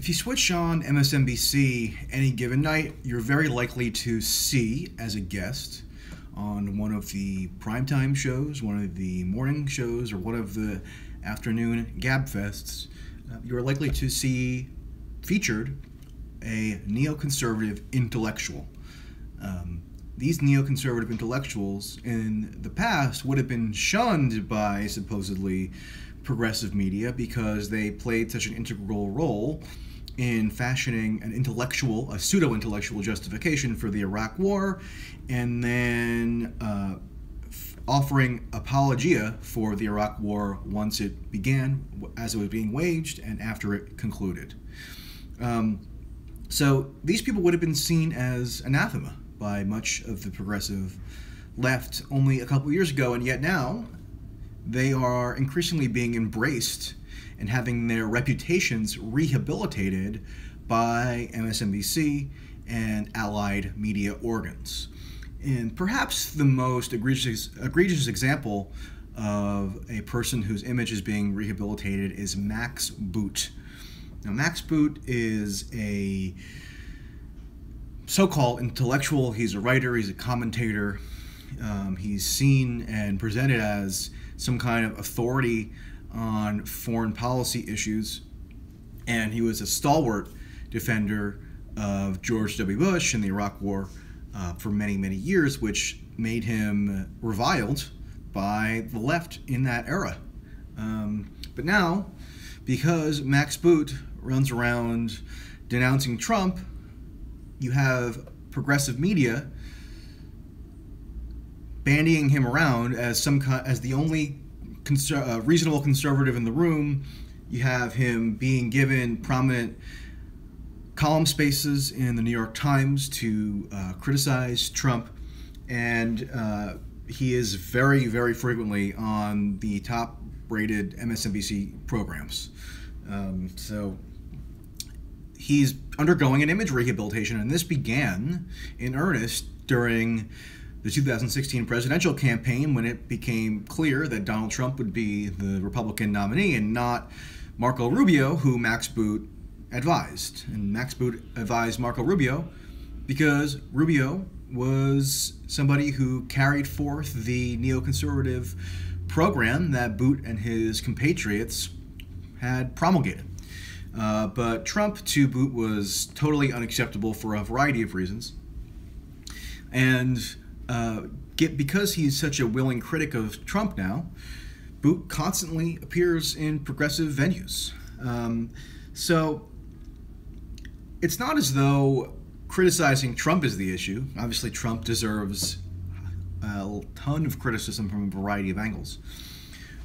If you switch on MSNBC any given night, you're very likely to see as a guest on one of the primetime shows, one of the morning shows, or one of the afternoon gabfests, you're likely to see featured a neoconservative intellectual. These neoconservative intellectuals in the past would have been shunned by supposedly progressive media because they played such an integral role in fashioning a pseudo-intellectual justification for the Iraq War, and then offering apologia for the Iraq War once it began, as it was being waged, and after it concluded. So these people would have been seen as anathema by much of the progressive left only a couple years ago, and yet now they are increasingly being embraced and having their reputations rehabilitated by MSNBC and allied media organs. And perhaps the most egregious example of a person whose image is being rehabilitated is Max Boot. Now, Max Boot is a so-called intellectual. He's a writer, he's a commentator. He's seen and presented as some kind of authority on foreign policy issues, and he was a stalwart defender of George W. Bush in the Iraq War for many, many years, which made him reviled by the left in that era. But now, because Max Boot runs around denouncing Trump, you have progressive media bandying him around as the only reasonable conservative in the room. You have him being given prominent column spaces in the New York Times to criticize Trump, and he is very, very frequently on the top-rated MSNBC programs. So he's undergoing an image rehabilitation, and this began in earnest during the 2016 presidential campaign, when it became clear that Donald Trump would be the Republican nominee and not Marco Rubio, who Max Boot advised. And Max Boot advised Marco Rubio because Rubio was somebody who carried forth the neoconservative program that Boot and his compatriots had promulgated. But Trump to Boot was totally unacceptable for a variety of reasons. And because he's such a willing critic of Trump now, Boot constantly appears in progressive venues. So it's not as though criticizing Trump is the issue. Obviously, Trump deserves a ton of criticism from a variety of angles.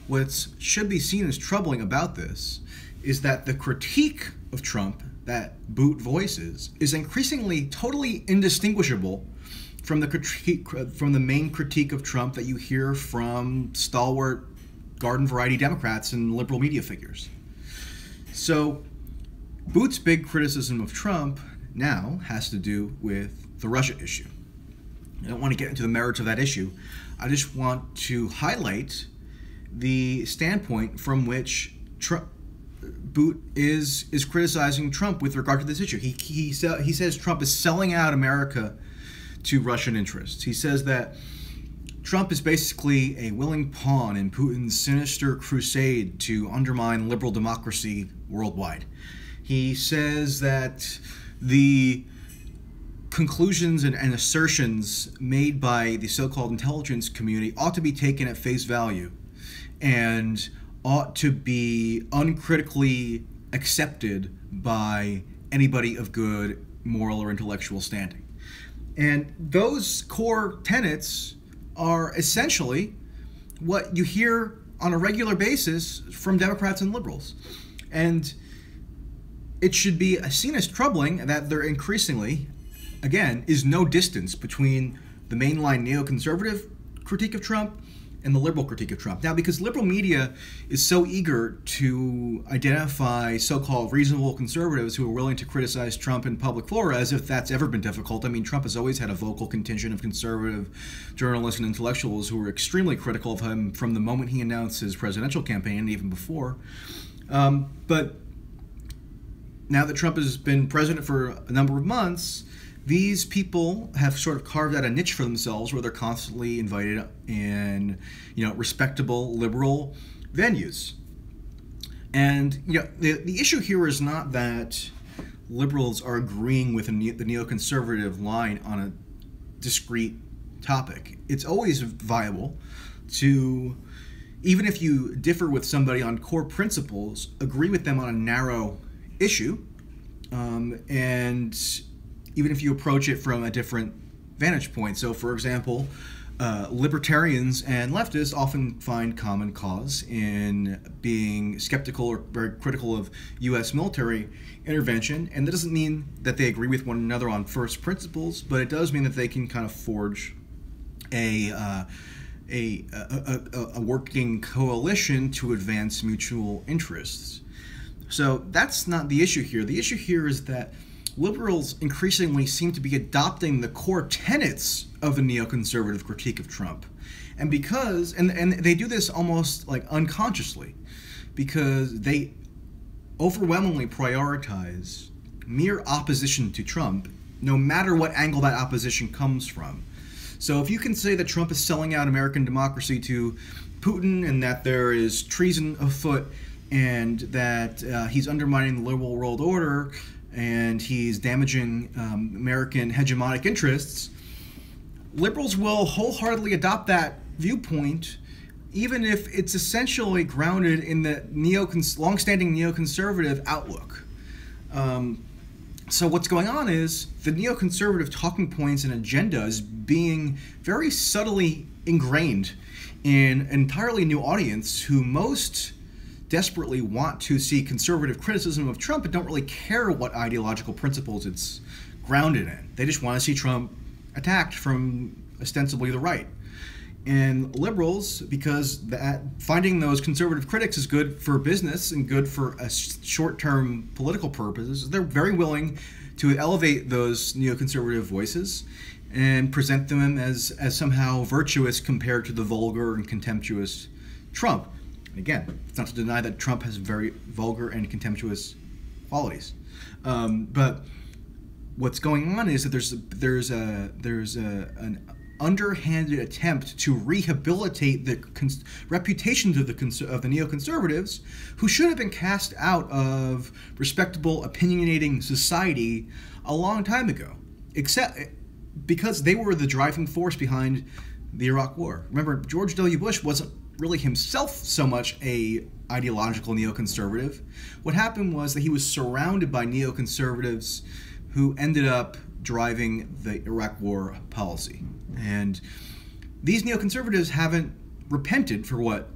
What should be seen as troubling about this is that the critique of Trump that Boot voices is increasingly totally indistinguishable from the main critique of Trump that you hear from stalwart garden variety Democrats and liberal media figures. So Boot's big criticism of Trump now has to do with the Russia issue. I don't want to get into the merits of that issue. I just want to highlight the standpoint from which Boot is criticizing Trump with regard to this issue. He says Trump is selling out America to Russian interests. He says that Trump is basically a willing pawn in Putin's sinister crusade to undermine liberal democracy worldwide. He says that the conclusions and assertions made by the so-called intelligence community ought to be taken at face value and ought to be uncritically accepted by anybody of good moral or intellectual standing. And those core tenets are essentially what you hear on a regular basis from Democrats and liberals. And it should be seen as troubling that there increasingly, again, is no distance between the mainline neoconservative critique of Trump and the liberal critique of Trump. Now, because liberal media is so eager to identify so-called reasonable conservatives who are willing to criticize Trump in public fora, as if that's ever been difficult. I mean, Trump has always had a vocal contingent of conservative journalists and intellectuals who were extremely critical of him from the moment he announced his presidential campaign and even before. But now that Trump has been president for a number of months, these people have sort of carved out a niche for themselves where they're constantly invited in, respectable liberal venues. And the issue here is not that liberals are agreeing with the neoconservative line on a discrete topic. It's always viable to, even if you differ with somebody on core principles, agree with them on a narrow issue, and even if you approach it from a different vantage point. So, for example, libertarians and leftists often find common cause in being skeptical or very critical of U.S. military intervention, and that doesn't mean that they agree with one another on first principles, but it does mean that they can kind of forge a working coalition to advance mutual interests. So that's not the issue here. The issue here is that liberals increasingly seem to be adopting the core tenets of the neoconservative critique of Trump. And because, and they do this almost like unconsciously, because they overwhelmingly prioritize mere opposition to Trump, no matter what angle that opposition comes from. So if you can say that Trump is selling out American democracy to Putin, and that there is treason afoot, and that he's undermining the liberal world order, and he's damaging American hegemonic interests, liberals will wholeheartedly adopt that viewpoint, even if it's essentially grounded in the long-standing neoconservative outlook. So what's going on is the neoconservative talking points and agenda is being very subtly ingrained in an entirely new audience who most desperately want to see conservative criticism of Trump but don't really care what ideological principles it's grounded in. They just want to see Trump attacked from ostensibly the right. And liberals, because finding those conservative critics is good for business and good for short-term political purposes, they're very willing to elevate those neoconservative voices and present them as somehow virtuous compared to the vulgar and contemptuous Trump. And again, it's not to deny that Trump has very vulgar and contemptuous qualities, but what's going on is that there's an underhanded attempt to rehabilitate the reputations of the neoconservatives, who should have been cast out of respectable, opinionating society a long time ago, except because they were the driving force behind the Iraq War. Remember, George W. Bush wasn't really himself so much a ideological neoconservative. What happened was that he was surrounded by neoconservatives who ended up driving the Iraq War policy. And these neoconservatives haven't repented for what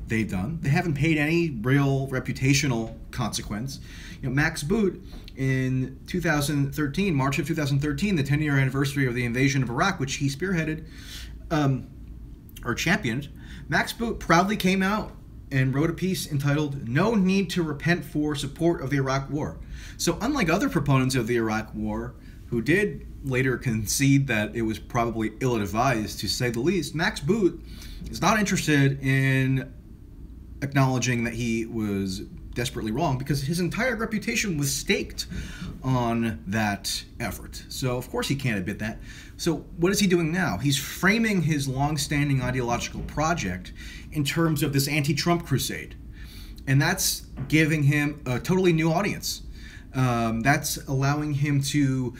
they've done. They haven't paid any real reputational consequence. Max Boot in 2013, March of 2013, the 10-year anniversary of the invasion of Iraq, which he spearheaded or championed, Max Boot proudly came out and wrote a piece entitled "No Need to Repent for Support of the Iraq War." So unlike other proponents of the Iraq War, who did later concede that it was probably ill-advised, to say the least, Max Boot is not interested in acknowledging that he was desperately wrong, because his entire reputation was staked on that effort. So of course he can't admit that. So what is he doing now? He's framing his long-standing ideological project in terms of this anti-Trump crusade. And that's giving him a totally new audience. That's allowing him to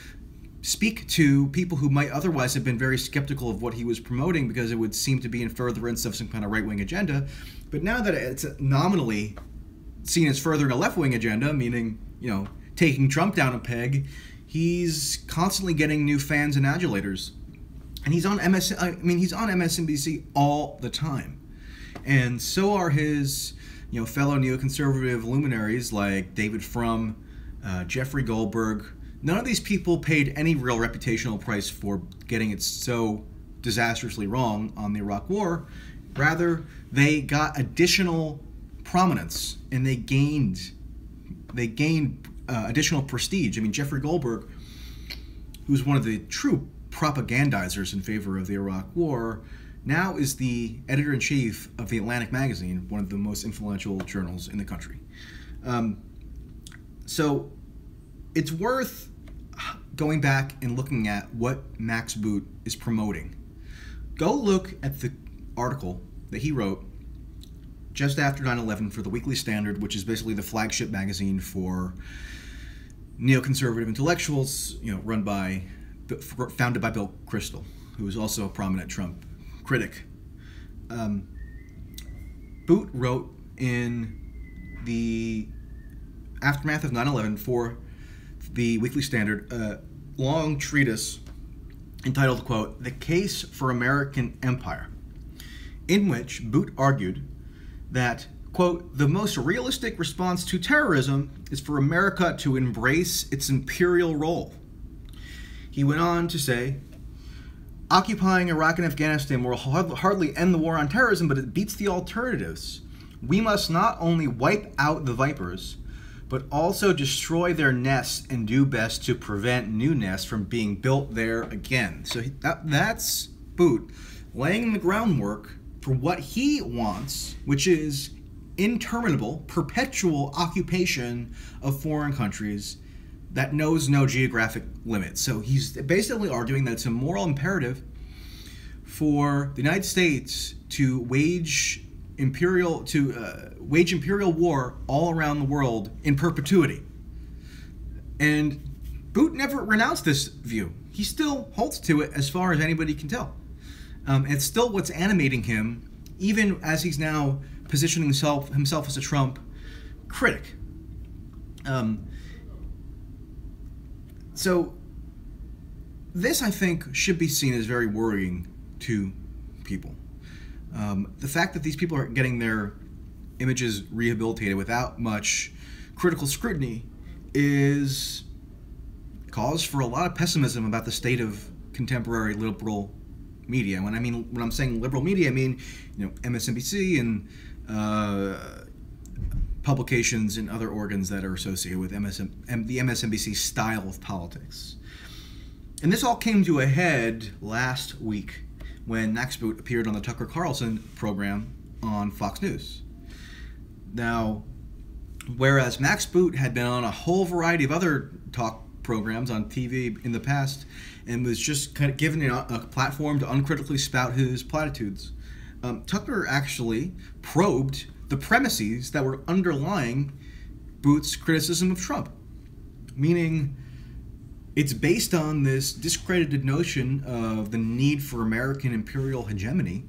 speak to people who might otherwise have been very skeptical of what he was promoting, because it would seem to be in furtherance of some kind of right-wing agenda. But now that it's nominally seen as furthering a left-wing agenda, meaning, taking Trump down a peg, he's constantly getting new fans and adulators. And he's on MSNBC all the time. And so are his, fellow neoconservative luminaries like David Frum, Jeffrey Goldberg. None of these people paid any real reputational price for getting it so disastrously wrong on the Iraq War. Rather, they got additional prominence, and they gained additional prestige. Jeffrey Goldberg, who's one of the true propagandizers in favor of the Iraq War, now is the editor-in-chief of The Atlantic magazine, one of the most influential journals in the country. So it's worth going back and looking at what Max Boot is promoting. Go look at the article that he wrote just after 9/11 for the Weekly Standard, which is basically the flagship magazine for neoconservative intellectuals, founded by Bill Kristol, who is also a prominent Trump critic. Boot wrote in the aftermath of 9/11 for the Weekly Standard a long treatise entitled, quote, "The Case for American Empire," in which Boot argued that, quote, "the most realistic response to terrorism is for America to embrace its imperial role." He went on to say, "Occupying Iraq and Afghanistan will hardly end the war on terrorism, but it beats the alternatives. We must not only wipe out the vipers, but also destroy their nests and do best to prevent new nests from being built there again." So that's Boot laying the groundwork for what he wants, which is interminable, perpetual occupation of foreign countries that knows no geographic limits. So he's basically arguing that it's a moral imperative for the United States to wage imperial war all around the world in perpetuity. And Boot never renounced this view. He still holds to it as far as anybody can tell. It's still what's animating him, even as he's now positioning himself as a Trump critic. So this, I think, should be seen as very worrying to people. The fact that these people are getting their images rehabilitated without much critical scrutiny is cause for a lot of pessimism about the state of contemporary liberal media. When I'm saying liberal media, I mean, MSNBC and publications and other organs that are associated with the MSNBC style of politics. And this all came to a head last week when Max Boot appeared on the Tucker Carlson program on Fox News. Now, whereas Max Boot had been on a whole variety of other talk programs on TV in the past and was just kind of given a platform to uncritically spout his platitudes, Tucker actually probed the premises that were underlying Boot's criticism of Trump, meaning it's based on this discredited notion of the need for American imperial hegemony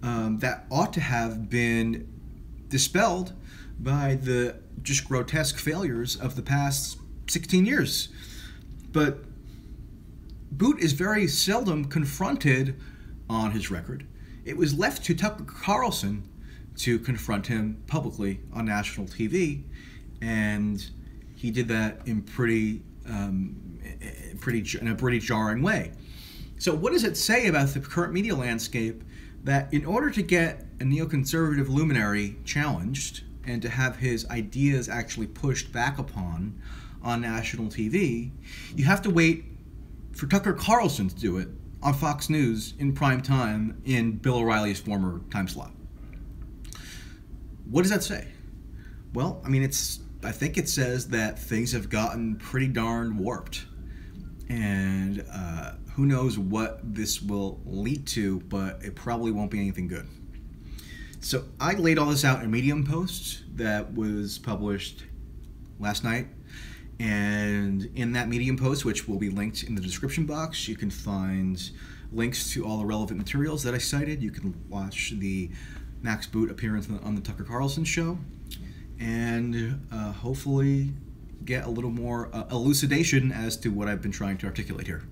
that ought to have been dispelled by the just grotesque failures of the past 16 years. But Boot is very seldom confronted on his record. It was left to Tucker Carlson to confront him publicly on national TV, and he did that in a pretty jarring way. So what does it say about the current media landscape that in order to get a neoconservative luminary challenged and to have his ideas actually pushed back upon on national TV, you have to wait for Tucker Carlson to do it on Fox News in prime time in Bill O'Reilly's former time slot? What does that say? Well, I think it says that things have gotten pretty darn warped. And who knows what this will lead to, but it probably won't be anything good. So I laid all this out in a Medium post that was published last night. And in that Medium post, which will be linked in the description box, you can find links to all the relevant materials that I cited. You can watch the Max Boot appearance on the Tucker Carlson show, and hopefully get a little more elucidation as to what I've been trying to articulate here.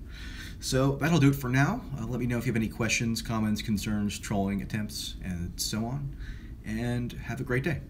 So that'll do it for now. Let me know if you have any questions, comments, concerns, trolling attempts, and so on. And have a great day.